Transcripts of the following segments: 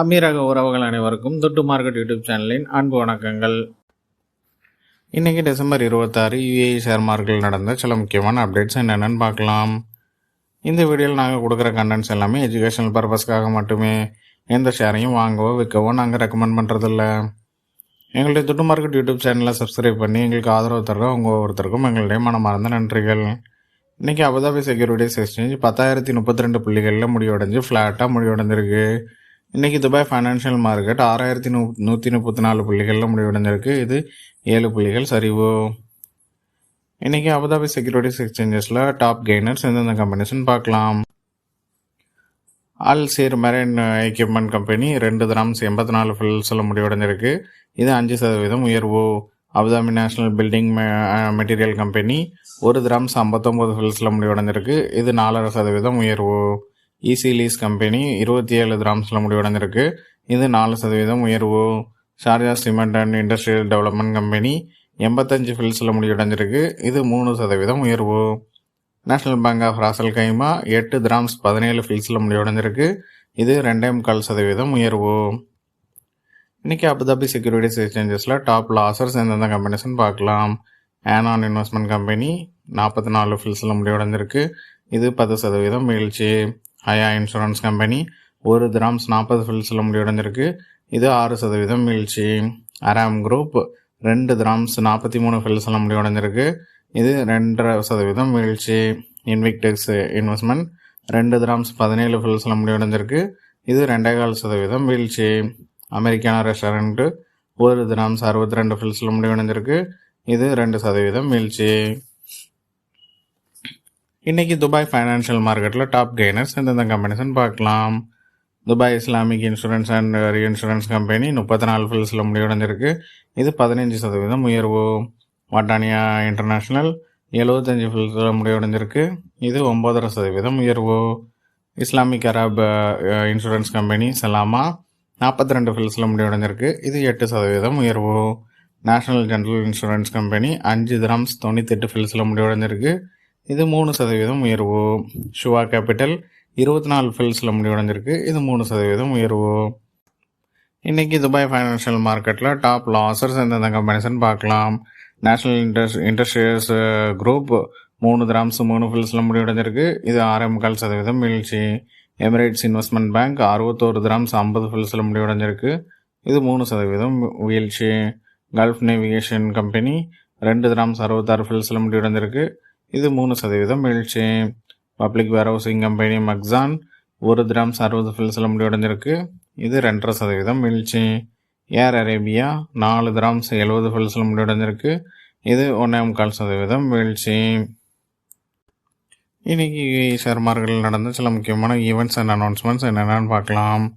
அமீரக உறவுகள் அனைவருக்கும் துட்டு மார்க்கெட் யூடியூப் சேனலின் அன்பு வணக்கங்கள். இன்றைக்கி டிசம்பர் 26 யுஏஇ ஷேர் மார்க்கெட்டில் நடந்த சில முக்கியமான அப்டேட்ஸ் என்னென்னு பார்க்கலாம். இந்த வீடியோவில் நாங்கள் கொடுக்குற கண்டென்ட்ஸ் எல்லாமே எஜுகேஷனல் பர்பஸ்க்காக மட்டுமே. எந்த ஷேரையும் வாங்கவோ விற்கவோ நாங்கள் ரெக்கமெண்ட் பண்ணுறதில்ல. எங்களுடைய துட்டு மார்க்கெட் யூடியூப் சேனலை சப்ஸ்கிரைப் பண்ணி எங்களுக்கு ஆதரவு தர உங்கள் ஒவ்வொருத்தருக்கும் எங்களுடைய மனமார்ந்த நன்றிகள். இன்றைக்கி அபுதாபி செக்யூரிட்டிஸ் எக்ஸ்சேஞ்ச் 10,032 புள்ளிகளில் முடிவடைஞ்சு ஃப்ளாட்டாக முடிவடைஞ்சிருக்கு. இன்றைக்கி துபாய் ஃபைனான்ஷியல் மார்க்கெட் 6,134 புள்ளிகளில் முடிவடைஞ்சிருக்கு. இது 7 புள்ளிகள் சரிவு. இன்றைக்கி அபுதாபி செக்யூரிட்டிஸ் எக்ஸ்சேஞ்சஸில் டாப் கெய்னர்ஸ் எந்தெந்த கம்பெனிஸ்ன்னு பார்க்கலாம். Al Seer marine equipment company 2 dirhams 84 ஃபில்ஸில் முடிவடைஞ்சிருக்கு. இது 5% உயர்வு. Abu Dhabi national building material company 1 dirhams 59 ஃபில்ஸில் முடிவடைஞ்சிருக்கு. இது 4.5% உயர்வு. ஈசி லீஸ் கம்பெனி 27 திரம்ஸில் முடிவடைஞ்சிருக்கு. இது 4% உயர்வு. Sharjah cement and industrial development company 85 ஃபில்ஸில் முடிவடைஞ்சிருக்கு. இது 3% உயர்வு. National bank of Ras Al Khaimah 8 dirhams 17 ஃபில்ஸில் முடிவடைஞ்சிருக்கு. இது 2.25% உயர்வு. இன்றைக்கி அபுதாபி செக்யூரிட்டிஸ் எக்ஸ்சேஞ்சஸில் டாப் லாசர்ஸ் எந்தெந்த கம்பெனிஸ்ன்னு பார்க்கலாம். ஆனான் இன்வெஸ்ட்மெண்ட் கம்பெனி 44 ஃபில்ஸில் முடிவடைஞ்சிருக்கு. இது 10% வீழ்ச்சி. ஹயா இன்சூரன்ஸ் கம்பெனி 1 திரம்ஸ் 40 ஃபில்ஸில் முடிவடைஞ்சிருக்கு. இது 6% வீழ்ச்சி. அராம் குரூப் 2 திரம்ஸ் 43 ஃபில்ஸில் முடிவடைஞ்சிருக்கு. இது 2.5% வீழ்ச்சி. இன்விக்டெக்ஸ் இன்வெஸ்ட்மெண்ட் 2 திரம்ஸ் 17 ஃபில்ஸில் முடிவடைஞ்சிருக்கு. இது 2.25% வீழ்ச்சி. அமெரிக்கான ரெஸ்டாரண்ட்டு 1 திரம்ஸ் 62 ஃபில்ஸில் முடிவடைஞ்சிருக்கு. இது 2% வீழ்ச்சி. இன்றைக்கி துபாய் ஃபைனான்ஷியல் மார்க்கெட்டில் டாப் கெய்னர்ஸ் எந்தெந்த கம்பெனிஸ்ன்னு பார்க்கலாம். Dubai Islamic insurance and reinsurance company 34 ஃபில்ஸில் முடிவடைஞ்சிருக்கு. இது 15% உயர்வு. வட்டானியா இன்டர்நேஷ்னல் 75 ஃபில்ஸில் முடிவடைஞ்சிருக்கு. இது 9.5% உயர்வு. Islamic Arab insurance company Salama 42 ஃபில்ஸில் முடிவடைஞ்சிருக்கு. இது 8% உயர்வு. National general insurance company 5 dirhams 98 ஃபில்ஸில் முடிவடைஞ்சிருக்கு. இது 3% உயர்வு. ஷுவா கேபிட்டல் 24 ஃபில்ஸில் முடிவடைஞ்சிருக்கு. இது 3% உயர்வு. இன்றைக்கி துபாய் ஃபைனான்ஷியல் மார்க்கெட்டில் டாப் லாசர்ஸ் எந்தெந்த கம்பெனிஸ்ன்னு பார்க்கலாம். நேஷனல் இண்டஸ்ட்ரியல்ஸ் குரூப் 3 திரம்ஸ் 3 ஃபில்ஸில் முடிவடைஞ்சிருக்கு. இது 6.25% வீழ்ச்சி. எமிரேட்ஸ் இன்வெஸ்ட்மெண்ட் பேங்க் 61 திரம்ஸ் 50 ஃபில்ஸில் முடிவடைஞ்சிருக்கு. இது 3% வீழ்ச்சி. கல்ஃப் நேவிகேஷன் கம்பெனி 2 திரம்ஸ் 66 ஃபில்ஸில் முடிவடைஞ்சிருக்கு. இது 3% வீழ்ச்சி. Public warehousing company Makhzan 1 dirhams 60 ஃபில்ஸில் முடிவடைஞ்சிருக்கு. இது 2.5% வீழ்ச்சி. ஏர் அரேபியா 4 திரம்ஸ் 70 ஃபில்ஸில் முடிவடைஞ்சிருக்கு. இது 1.25% வீழ்ச்சி. இன்றைக்கி ஷேர் மார்க்கெட்டில் நடந்த சில முக்கியமான ஈவெண்ட்ஸ் அண்ட் அனௌன்ஸ்மெண்ட்ஸ் என்னென்னு பார்க்கலாம்.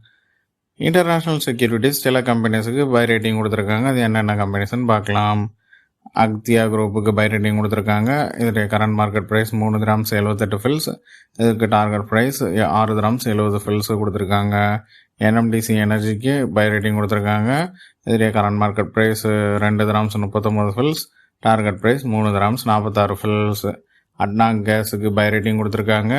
இன்டர்நேஷ்னல் செக்யூரிட்டிஸ் சில கம்பெனிஸுக்கு பை ரேட்டிங் கொடுத்துருக்காங்க. அது என்னென்ன கம்பெனிஸ்ன்னு பார்க்கலாம். அக்தியா குரூப்புக்கு பை ரேட்டிங் கொடுத்துருக்காங்க. இதோடைய current market price 3 dirhams 78 fils. இதுக்கு டார்கெட் ப்ரைஸ் 6 திரம்ஸ் 70 ஃபில்ஸ் கொடுத்துருக்காங்க. என்எம்டிசி எனர்ஜிக்கு பை ரேட்டிங் கொடுத்துருக்காங்க. இதோடைய current market price 2 dirhams 39 fils. Target price 3 dirhams 46 fils. ADNOC கேஸுக்கு பை ரேட்டிங் கொடுத்துருக்காங்க.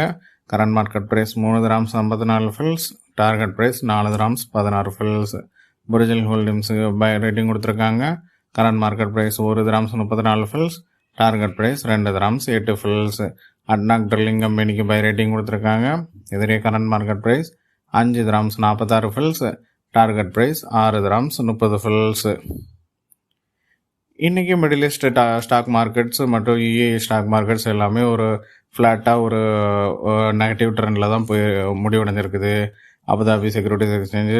Current market price 3 dirhams 54 fils. Target price 4 dirhams 16 fils. Burjeel ஹோல்டிங்ஸுக்கு buy rating கொடுத்துருக்காங்க. Current market price 1 dirhams 34 fils. Target price 2 dirhams 8 fils. ADNOC drilling கம்பெனிக்கு buy rating கொடுத்துருக்காங்க. இதே current market price 5 dirhams 46 fils. Target price 6 dirhams 30 fils. இன்றைக்கி middle east stock markets மற்றும் UAE stock markets எல்லாமே ஒரு ஃப்ளாட்டாக ஒரு நெகட்டிவ் ட்ரெண்டில் தான் போய் முடிவடைஞ்சிருக்குது. அபுதாபி செக்யூரிட்டிஸ் எக்ஸ்சேஞ்சு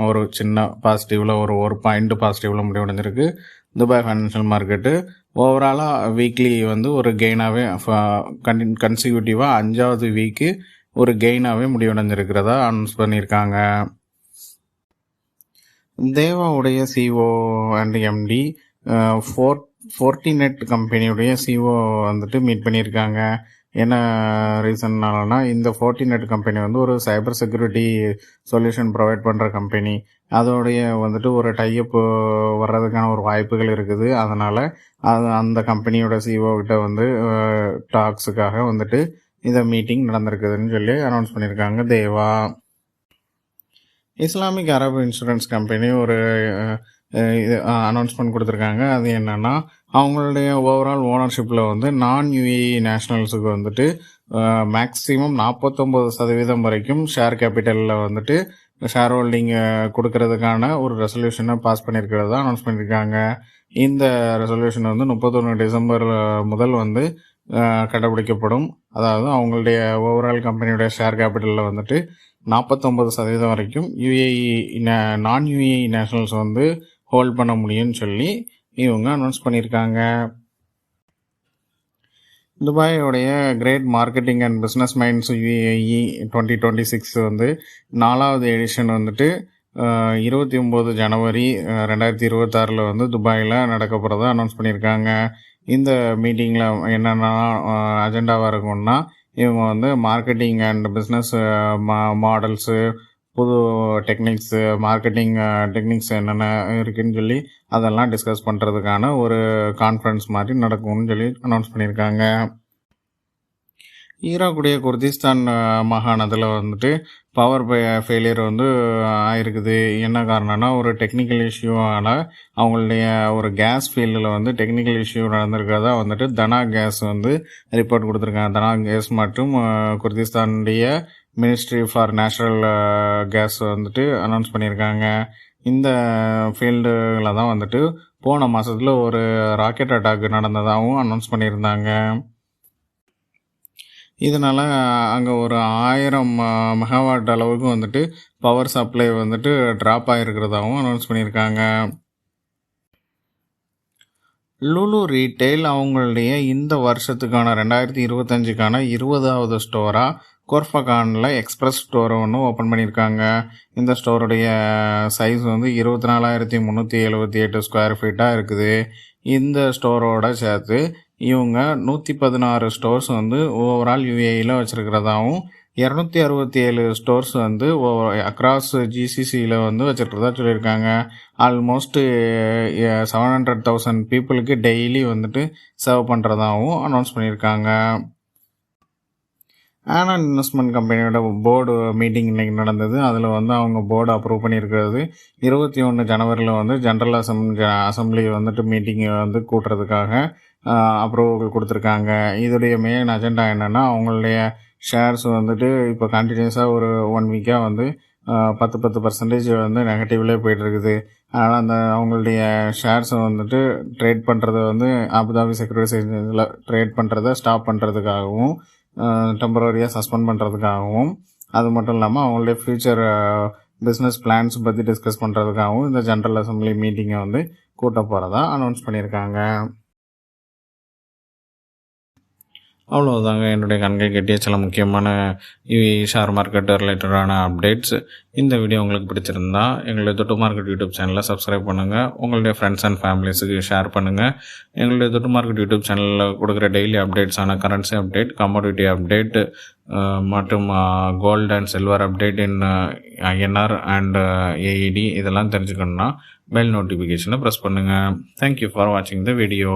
ஒரு சின்ன பாசிட்டிவில் ஒரு பாயிண்ட் பாசிட்டிவில் முடிவடைஞ்சிருக்கு. துபாய் ஃபைனான்ஷியல் மார்க்கெட்டு ஓவராலாக வீக்லி ஒரு கெயினாகவே கன்சிக்யூட்டிவாக 5வது வீக்கு ஒரு கெயினாகவே முடிவடைஞ்சிருக்கிறதா அனௌன்ஸ் பண்ணியிருக்காங்க. தேவாவுடைய சிஓ அண்ட் எம்டி ஃபோர்டிநெட் கம்பெனியுடைய சிஓ மீட் பண்ணியிருக்காங்க. என்ன ரீசன்னாலனா இந்த ஃபோர்டிநெட் கம்பெனி ஒரு சைபர் செக்யூரிட்டி சொல்யூஷன் ப்ரொவைட் பண்ணுற கம்பெனி. அதோடைய ஒரு டைப் வர்றதுக்கான ஒரு வாய்ப்புகள் இருக்குது. அதனால் அந்த கம்பெனியோட சிஓ கிட்ட டாக்ஸுக்காக இந்த மீட்டிங் நடந்திருக்குதுன்னு சொல்லி அனௌன்ஸ் பண்ணியிருக்காங்க தேவா. இஸ்லாமிக் அரபு இன்சூரன்ஸ் கம்பெனி ஒரு இது அனௌன்ஸ்மெண்ட் கொடுத்துருக்காங்க. அது என்னென்னா, அவங்களுடைய ஓவரால் ஓனர்ஷிப்பில் வந்து நான் யுஏஇ நேஷ்னல்ஸுக்கு வந்துட்டு மேக்ஸிமம் 49% வரைக்கும் ஷேர் கேபிட்டலில் வந்துட்டு ஷேர் ஹோல்டிங் கொடுக்கறதுக்கான ஒரு ரெசல்யூஷனை பாஸ் பண்ணியிருக்கிறதா அனௌன்ஸ் பண்ணியிருக்காங்க. இந்த ரெசல்யூஷன் வந்து 31 டிசம்பர் முதல் வந்து கடைபிடிக்கப்படும். அதாவது அவங்களுடைய ஓவரால் கம்பெனியுடைய ஷேர் கேபிட்டலில் வந்துட்டு 49% வரைக்கும் யுஏஇ நான் யுஏஇ நேஷனல்ஸ் வந்து ஹோல்ட் பண்ண முடியும்னு சொல்லி இவங்க அனௌன்ஸ் பண்ணியிருக்காங்க. துபாயோடைய great marketing and business minds UAE 2026 வந்து 4வது எடிஷன் வந்துட்டு 29 ஜனவரி 2026 வந்து துபாயில் நடக்க போகிறதா அனௌன்ஸ் பண்ணியிருக்காங்க. இந்த மீட்டிங்கில் என்னென்னா அஜெண்டாவாக இருக்கும்னா, இவங்க வந்து மார்க்கெட்டிங் அண்ட் பிஸ்னஸ் மாடல்ஸு, புது டெக்னிக்ஸு, மார்க்கெட்டிங் டெக்னிக்ஸ் என்னென்ன இருக்குதுன்னு சொல்லி அதெல்லாம் டிஸ்கஸ் பண்ணுறதுக்கான ஒரு கான்ஃபரன்ஸ் மாதிரி நடக்கும்னு சொல்லி அனௌன்ஸ் பண்ணியிருக்காங்க. ஈராக்குடைய குர்திஸ்தான் மாகாணத்தில் வந்துட்டு பவர் ஃபெயிலியர் வந்து ஆயிருக்குது. என்ன காரணம்னா, ஒரு டெக்னிக்கல் இஷ்யூவால் அவங்களுடைய ஒரு கேஸ் ஃபீல்டில் வந்து டெக்னிக்கல் இஷ்யூ நடந்திருக்கிறதா வந்துட்டு தனா கேஸ் வந்து ரிப்போர்ட் கொடுத்துருக்காங்க. தனா கேஸ் மற்றும் குர்திஸ்தானுடைய மினிஸ்ட்ரி ஃபார் நேச்சுரல் கேஸ் வந்துட்டு அனௌன்ஸ் பண்ணியிருக்காங்க. இந்த ஃபீல்டில் தான் வந்துட்டு போன மாதத்தில் ஒரு ராக்கெட் அட்டாக் நடந்ததாகவும் அனௌன்ஸ் பண்ணியிருந்தாங்க. இதனால் அங்கே ஒரு 1000 மெகாவாட் அளவுக்கு வந்துட்டு பவர் சப்ளை வந்துட்டு ட்ராப் ஆகிருக்கிறதாகவும் அனௌன்ஸ் பண்ணியிருக்காங்க. லுலு ரீட்டெயில் அவங்களுடைய இந்த வருஷத்துக்கான 2025க்கான 20வது ஸ்டோராக கோர்ஃபகானில் எக்ஸ்பிரஸ் ஸ்டோரை ஒன்று ஓப்பன் பண்ணியிருக்காங்க. இந்த ஸ்டோருடைய சைஸ் வந்து 24,378 ஸ்கொயர் ஃபீட்டாக இருக்குது. இந்த ஸ்டோரோட சேர்த்து இவங்க 116 ஸ்டோர்ஸ் வந்து ஓவரால் யுஏஇயில் வச்சுருக்கிறதாகவும் 267 ஸ்டோர்ஸ் வந்து அக்ராஸ் ஜிசிசியில் வந்து வச்சுருக்கிறதா சொல்லியிருக்காங்க. ஆல்மோஸ்ட் 700,000 பீப்புளுக்கு டெய்லி வந்துட்டு சர்வ் பண்ணுறதாகவும் அனௌன்ஸ் பண்ணியிருக்காங்க. ஆனந்த் இன்வெஸ்ட்மெண்ட் கம்பெனியோட போர்டு மீட்டிங் இன்றைக்கி நடந்தது. அதில் வந்து அவங்க போர்டு அப்ரூவ் பண்ணியிருக்கிறது 21 ஜனவரியில் வந்து ஜென்ரல் அசம்பிளி வந்துட்டு மீட்டிங்கை வந்து கூட்டுறதுக்காக அப்ரூவல் கொடுத்துருக்காங்க. இதோடைய மெயின் அஜெண்டா என்னென்னா, அவங்களுடைய ஷேர்ஸ் வந்துட்டு இப்போ கண்டினியூஸாக ஒரு 1 வீக்காக வந்து 10% வந்து நெகட்டிவ்லேயே போய்ட்டுருக்குது. அதனால் அவங்களுடைய ஷேர்ஸை வந்துட்டு ட்ரேட் பண்ணுறதை வந்து அபுதாபி செக்யூரிட்டிஸில் ட்ரேட் பண்ணுறதை ஸ்டாப் பண்ணுறதுக்காகவும் டெம்பரரியாக சஸ்பெண்ட் பண்ணுறதுக்காகவும், அது மட்டும் இல்லாமல் அவங்களுடைய ஃப்யூச்சர் பிஸ்னஸ் பிளான்ஸ் பற்றி டிஸ்கஸ் பண்ணுறதுக்காகவும் இந்த ஜென்ரல் அசம்பிளி மீட்டிங்கை வந்து கூட்ட போகிறதா அனௌன்ஸ் பண்ணியிருக்காங்க. அவ்வளோதாங்க என்னுடைய கண்கள் கட்டிய சில முக்கியமான ஷேர் மார்க்கெட் ரிலேட்டடான அப்டேட்ஸ். இந்த வீடியோ உங்களுக்கு பிடிச்சிருந்தா எங்களுடைய தொட்டு மார்க்கெட் யூடியூப் சேனலை சப்ஸ்கிரைப் பண்ணுங்கள். உங்களுடைய ஃப்ரெண்ட்ஸ் அண்ட் ஃபேமிலிஸுக்கு ஷேர் பண்ணுங்கள். எங்களுடைய தொட்டு மார்க்கெட் யூடியூப் சேனலில் கொடுக்குற டெய்லி அப்டேட்ஸான கரன்சி அப்டேட், கமோடிட்டி அப்டேட் மற்றும் gold and silver update in INR and AED இதெல்லாம் தெரிஞ்சுக்கணுன்னா பெல் நோட்டிஃபிகேஷனை ப்ரெஸ் பண்ணுங்கள். தேங்க்யூ ஃபார் வாட்சிங் த வீடியோ.